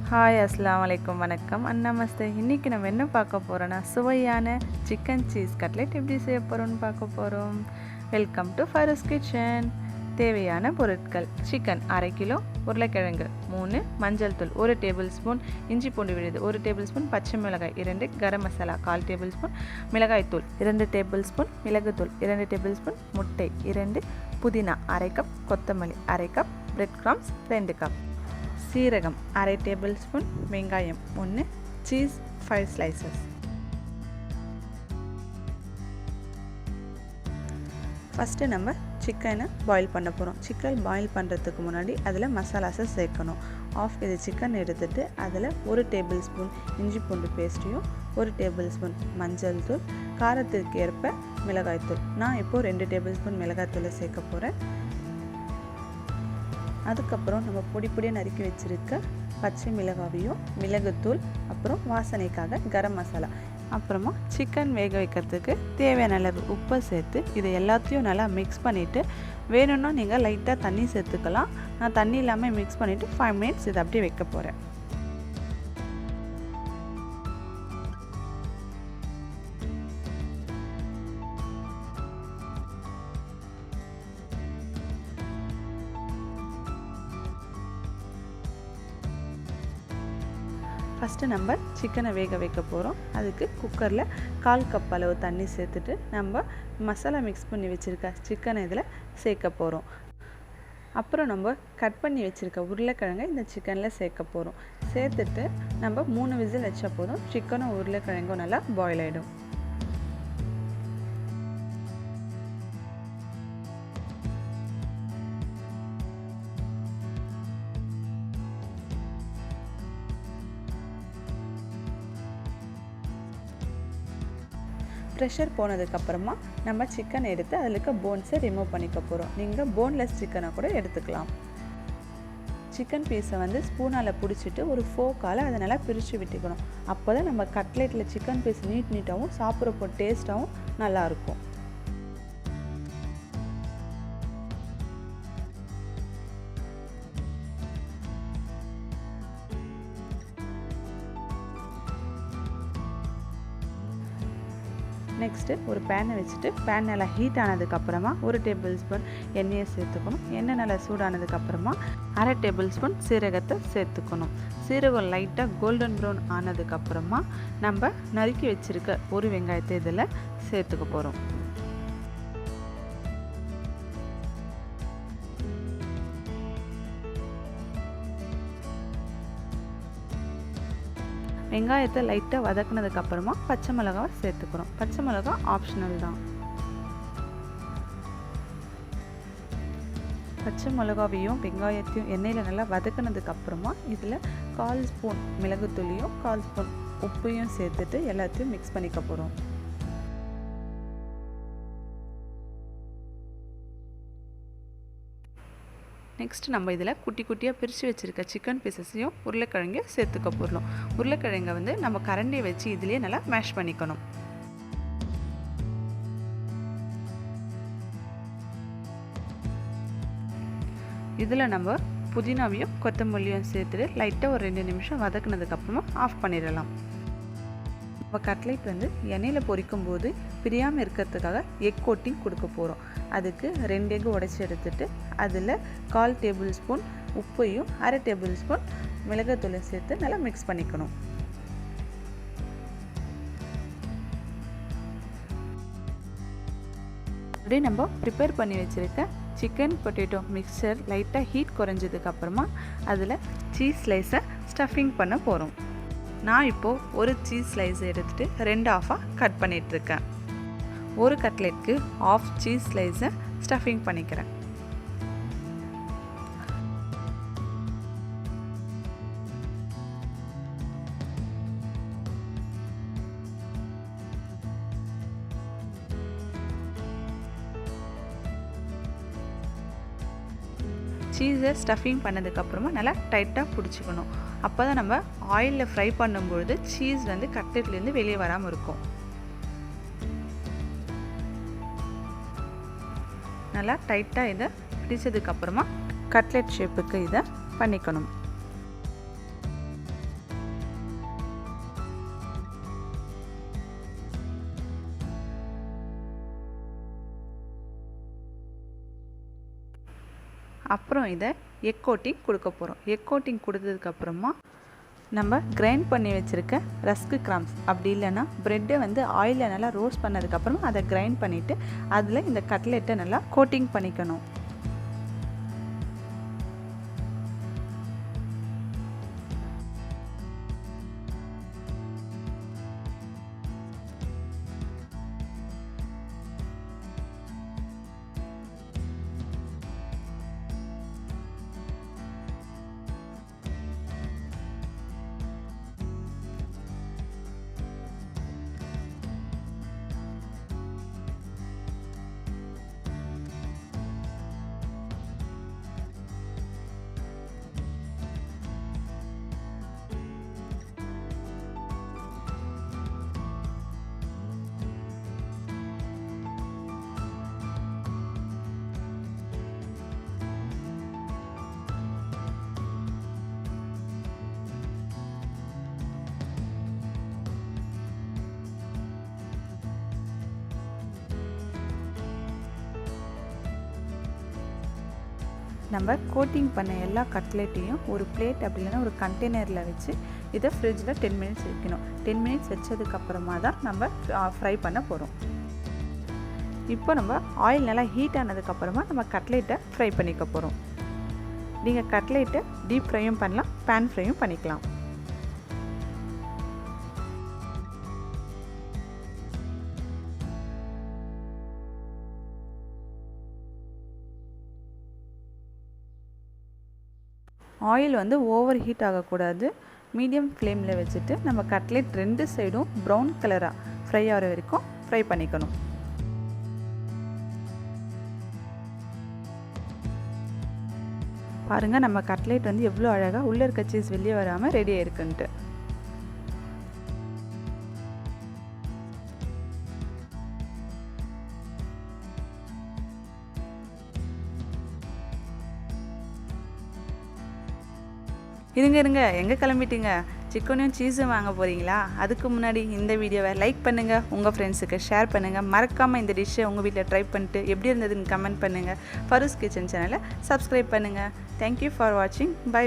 Hi அஸ்ஸலாமு அலைக்கும் வணக்கம் நமஸ்தே. இன்றைக்கி நம்ம என்ன பார்க்க போகிறோன்னா சுவையான சிக்கன் சீஸ் கட்லெட் எப்படி செய்ய போகிறோன்னு பார்க்க போகிறோம். Welcome to Farrus kitchen. தேவையான பொருட்கள்: சிக்கன் 1/2 கிலோ, உருளைக்கிழங்கு 3, மஞ்சள் தூள் 1 டேபிள் ஸ்பூன், இஞ்சி பூண்டு விழுது 1 டேபிள் ஸ்பூன், பச்சை மிளகாய் 2, கரம் மசாலா 1/4 டேபிள் ஸ்பூன், மிளகாய் தூள் 2 டேபிள் ஸ்பூன், மிளகுத்தூள் 2 டேபிள் ஸ்பூன், முட்டை 2, புதினா 1/2 கப், கொத்தமல்லி 1/2 கப், பிரெட் கிராம்ஸ் 2 கப், சீரகம் 1/2 டேபிள் ஸ்பூன், வெங்காயம் 1, சீஸ் 5 ஸ்லைசஸ். ஃபஸ்ட்டு நம்ம சிக்கனை பாயில் பண்ண போகிறோம். சிக்கன் பாயில் பண்ணுறதுக்கு முன்னாடி அதில் மசாலாஸை சேர்க்கணும். 1/2 kg சிக்கன் எடுத்துகிட்டு அதில் 1 டேபிள் ஸ்பூன் இஞ்சி பூண்டு பேஸ்ட்டையும் 1 டேபிள் ஸ்பூன் மஞ்சள் தூள், காரத்திற்கு ஏற்ப மிளகாய் தூள். நான் இப்போது 2 டேபிள் ஸ்பூன் மிளகாய் தூளை சேர்க்க போகிறேன். அதுக்கப்புறம் நம்ம பொடியாக நறுக்கி வச்சுருக்க பச்சை மிளகாவையும், மிளகுத்தூள், அப்புறம் வாசனைக்காக கரம் மசாலா, அப்புறமா சிக்கன் வேக வைக்கிறதுக்கு தேவையான அளவு உப்பை சேர்த்து இதை எல்லாத்தையும் நல்லா மிக்ஸ் பண்ணிவிட்டு, வேணும்னா நீங்கள் லைட்டாக தண்ணி சேர்த்துக்கலாம். நான் தண்ணி இல்லாமல் மிக்ஸ் பண்ணிவிட்டு 5 மினிட்ஸ் இதை அப்படியே வைக்க போகிறேன். ஃபஸ்ட்டு நம்ம சிக்கனை வேக வைக்க போகிறோம். அதுக்கு குக்கரில் 1/4 கப் அளவு தண்ணி சேர்த்துட்டு நம்ம மசாலா மிக்ஸ் பண்ணி வச்சுருக்க சிக்கனை இதில் சேர்க்க போகிறோம். அப்புறம் நம்ம கட் பண்ணி வச்சுருக்க உருளைக்கிழங்கை இந்த சிக்கனில் சேர்க்க போகிறோம். சேர்த்துட்டு நம்ம 3 விசில் வச்ச போதும் சிக்கனும் உருளைக்கிழங்கும் நல்லா பாயில் ஆகிடும். ப்ரெஷர் போனதுக்கப்புறமா நம்ம சிக்கன் எடுத்து அதில் இருக்க போன்ஸை ரிமூவ் பண்ணிக்க போகிறோம். நீங்கள் போன்லெஸ் சிக்கனை கூட எடுத்துக்கலாம். சிக்கன் பீஸை வந்து ஸ்பூனால் பிடிச்சிட்டு ஒரு ஃபோக்கால் அதை நல்லா பிரித்து விட்டுக்கணும். அப்போ தான் நம்ம கட்லெட்டில் சிக்கன் பீஸ் நீட்டாகவும் சாப்பிட்றப்போ டேஸ்ட்டாகவும் நல்லாயிருக்கும். நெக்ஸ்ட்டு ஒரு பேனை வச்சுட்டு பேன் நல்லா ஹீட் ஆனதுக்கப்புறமா 1 டேபிள் ஸ்பூன் எண்ணெயை சேர்த்துக்கணும். எண்ணெய் நல்லா சூடானதுக்கப்புறமா 1/2 டேபிள் ஸ்பூன் சீரகத்தை சேர்த்துக்கணும். சீரகம் லைட்டாக கோல்டன் ப்ரௌன் ஆனதுக்கப்புறமா நம்ம நறுக்கி வச்சுருக்க ஒரு வெங்காயத்தை இதில் சேர்த்துக்க போகிறோம். வெங்காயத்தை லைட்டாக வதக்குனதுக்கப்புறமா பச்சை மிளகாவை சேர்த்துக்கிறோம். பச்சை மிளகா ஆப்ஷனல் தான். பச்சை மிளகாவையும் வெங்காயத்தையும் எண்ணெயில் நல்லா வதக்குனதுக்கப்புறமா இதில் 1/4 ஸ்பூன் மிளகுத்தூளியும் 1/4 ஸ்பூன் உப்பையும் சேர்த்துட்டு எல்லாத்தையும் மிக்ஸ் பண்ணிக்க போகிறோம். நெக்ஸ்ட் நம்ம இதில் குட்டி குட்டியாக பிரித்து வச்சுருக்க சிக்கன் பீசஸையும் உருளைக்கிழங்கையும் சேர்த்துக்க போகிறோம். உருளைக்கிழங்கை வந்து நம்ம கரண்டியை வச்சு இதிலே நல்லா மேஷ் பண்ணிக்கணும். இதில் நம்ம புதினாவையும் கொத்தமல்லியும் சேர்த்துட்டு லைட்டாக ஒரு 2 நிமிஷம் வதக்குனதுக்கப்புறமா ஆஃப் பண்ணிடலாம். நம்ம கட்லெட் வந்து எண்ணெயில் பொரிக்கும் போது பிரியாமல் இருக்கிறதுக்காக எக் கோட்டிங் கொடுக்க போகிறோம். அதுக்கு 2 எக் உடைச்சி எடுத்துட்டு அதில் 1/4 டேபிள் ஸ்பூன் உப்பையும் 1/2 டேபிள் ஸ்பூன் மிளகாத்தூளையும் சேர்த்து நல்லா மிக்ஸ் பண்ணிக்கணும். அப்படியே நம்ம ப்ரிப்பேர் பண்ணி வச்சுருக்க சிக்கன் பொட்டேட்டோ மிக்சர் லைட்டாக ஹீட் குறைஞ்சதுக்கப்புறமா அதில் சீஸ் ஸ்லைஸை ஸ்டஃபிங் பண்ண போகிறோம். நான் இப்போது ஒரு சீஸ் ஸ்லைஸ் எடுத்துகிட்டு 2 ஆஃபாக கட் பண்ணிகிட்ருக்கேன். ஒரு கட்லெட்க்கு 1/2 சீஸ் ஸ்லைஸை ஸ்டஃபிங் பண்ணிக்கிறேன். சீஸை ஸ்டஃபிங் பண்ணதுக்கப்புறமா நல்லா டைட்டாக பிடிச்சிக்கணும். அப்போ தான் நம்ம ஆயிலில் ஃப்ரை பண்ணும்பொழுது சீஸ் வந்து கட்லெட்லேருந்து வெளியே வராமல் இருக்கும். நல்லா டைட்டாக இதை பிடிச்சதுக்கப்புறமா கட்லெட் ஷேப்புக்கு இதை பண்ணிக்கணும். அப்புறம் இதை எக் கோட்டிங் கொடுக்க போகிறோம். எக் கோட்டிங் கொடுத்ததுக்கப்புறமா நம்ம கிரைண்ட் பண்ணி வச்சுருக்க ரஸ்க்கு கிராம்ஸ் அப்படி இல்லைன்னா ப்ரெட்டை வந்து ஆயிலில் நல்லா ரோஸ்ட் பண்ணதுக்கப்புறமா அதை கிரைண்ட் பண்ணிவிட்டு அதில் இந்த கட்லெட்டை நல்லா கோட்டிங் பண்ணிக்கணும். நம்ம கோட்டிங் பண்ண எல்லா கட்லெட்டையும் ஒரு பிளேட் அப்படி இல்லைன்னா ஒரு கண்டெய்னரில் வச்சு இதை ஃப்ரிட்ஜில் 10 மினிட்ஸ் வைக்கணும். 10 மினிட்ஸ் வச்சதுக்கப்புறமா தான் நம்ம ஃப்ரை பண்ண போகிறோம். இப்போ நம்ம ஆயில் நல்லா ஹீட் ஆனதுக்கப்புறமா நம்ம கட்லெட்டை ஃப்ரை பண்ணிக்க போகிறோம். நீங்கள் கட்லெட்டை டீப் ஃப்ரையும் பண்ணலாம், பேன் ஃப்ரையும் பண்ணிக்கலாம். ஆயில் வந்து ஓவர் ஹீட் ஆகக்கூடாது. மீடியம் ஃப்ளேமில் வச்சுட்டு நம்ம கட்லெட் 2 சைடும் ப்ரௌன் கலராக ஃப்ரை ஆகிற வரைக்கும் ஃப்ரை பண்ணிக்கணும். பாருங்கள் நம்ம கட்லெட் வந்து எவ்வளோ அழகாக உள்ளே இருக்க சீஸ் வெளியே வராமல் ரெடி ஆயிருக்குன்ட்டு. இருங்க எங்கே கிளம்பிட்டீங்க? சிக்கனையும் சீஸும் வாங்க போகிறீங்களா? அதுக்கு முன்னாடி இந்த வீடியோவை லைக் பண்ணுங்கள், உங்கள் ஃப்ரெண்ட்ஸுக்கு ஷேர் பண்ணுங்கள். மறக்காமல் இந்த டிஷ்ஷை உங்கள் வீட்டில் ட்ரை பண்ணிட்டு எப்படி இருந்ததுன்னு கமெண்ட் பண்ணுங்கள். ஃபர்ரூஸ் கிச்சன் சேனலை சப்ஸ்கிரைப் பண்ணுங்கள். தேங்க்யூ ஃபார் வாட்சிங். பை.